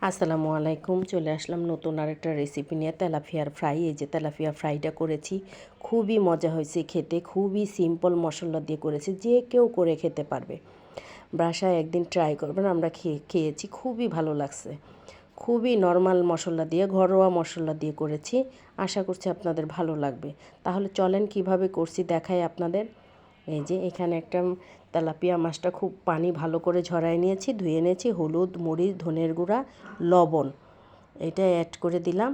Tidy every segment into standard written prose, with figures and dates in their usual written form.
আসসালামু আলাইকুম। চলে আসলাম নতুন আরেকটা রেসিপি নিয়ে, তেলাপিয়ার ফ্রাই। এই যে তেলাপিয়া ফ্রাইটা করেছি, খুবই মজা হয়েছে খেতে। খুবই সিম্পল মশলা দিয়ে করেছি, যে কেউ করে খেতে পারবে। বাসায় একদিন ট্রাই করবেন। আমরা খেয়েছি, খুবই ভালো লাগছে। খুবই নর্মাল মশলা দিয়ে, ঘরোয়া মশলা দিয়ে করেছি। আশা করছি আপনাদের ভালো লাগবে। তাহলে চলেন কিভাবে করছি দেখাই আপনাদের। এই যে এখানে একটা তেলাপিয়া মাছটা খুব পানি ভালো করে ঝরাই নিয়েছি, ধুয়ে নিয়েছি। হলুদ, মরিচ, ধনের গুঁড়া, লবণ এটা অ্যাড করে দিলাম।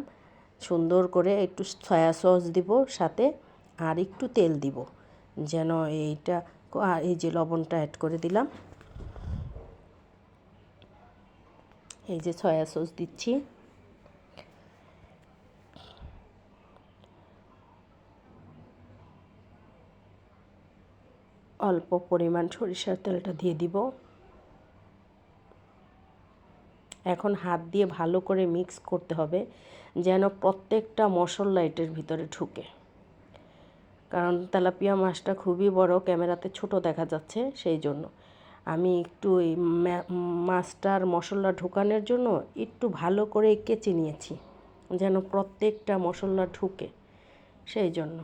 সুন্দর করে একটু সয়া সস দিব সাথে, আর একটু তেল দিব যেন এইটা। এই যে লবণটা অ্যাড করে দিলাম। এই যে সয়া সস দিচ্ছি। অল্প পরিমাণ সরিষার তেলটা দিয়ে দিব। এখন হাত দিয়ে ভালো করে মিক্স করতে হবে যেন প্রত্যেকটা মশলা এটার ভিতরে ঢুকে। কারণ তেলাপিয়া মাছটা খুবই বড়, ক্যামেরাতে ছোট দেখা যাচ্ছে, সেই জন্য আমি একটু এই মাছটার মশলা ঢোকানোর জন্য একটু ভালো করে কেচে নিয়েছি যেন প্রত্যেকটা মশলা ঢুকে। সেই জন্য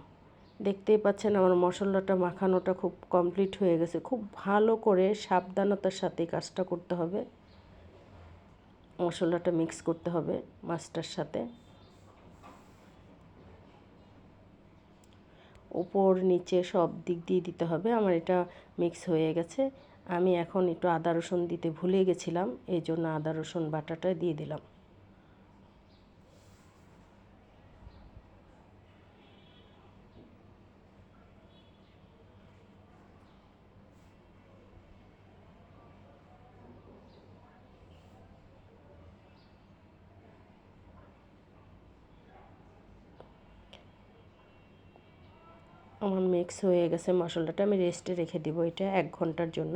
দেখতেই পাচ্ছেন আমার মশলাটা মাখানোটা খুব কমপ্লিট হয়ে গেছে। খুব ভালো করে সাবধানতার সাথে কাজটা করতে হবে। মশলাটা মিক্স করতে হবে মাছটার সাথে, উপর নিচে সব দিক দিয়ে দিতে হবে। আমার এটা মিক্স হয়ে গেছে। আমি এখন একটু আদা রসুন দিতে ভুলে গেছিলাম, এই জন্য আদা রসুন বাটাটা দিয়ে দিলাম। আমার মিক্স হয়ে গেছে মশলাটা। আমি রেস্টে রেখে দিব এটা 1 ঘন্টার জন্য।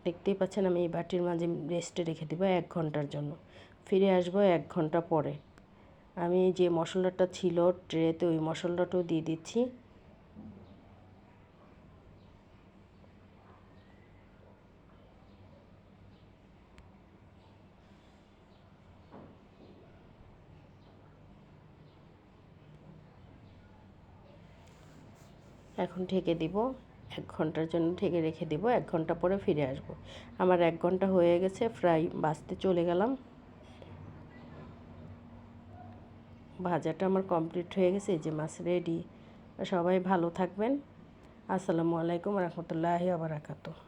দেখতেই পাচ্ছেন আমি এই বাটির মাঝে রেস্টে রেখে দিব 1 ঘন্টার জন্য। ফিরে আসবো 1 ঘন্টা পরে। আমি যে মশলাটা ছিল ট্রেতে, ওই মশলাটাও দিয়ে দিচ্ছি। এখন ঢেকে দিব, 1 ঘন্টার জন্য ঢেকে রেখে দিব। 1 ঘন্টা পরে ফিরে আসব। আমার 1 ঘন্টা হয়ে গেছে, ফ্রাই ভাজতে চলে গেলাম। ভাজাটা আমার কমপ্লিট হয়ে গেছে। এই যে মাছ রেডি। সবাই ভালো থাকবেন। আসসালামু আলাইকুম রহমতুল্লাহি ওয়া বারাকাতুহু।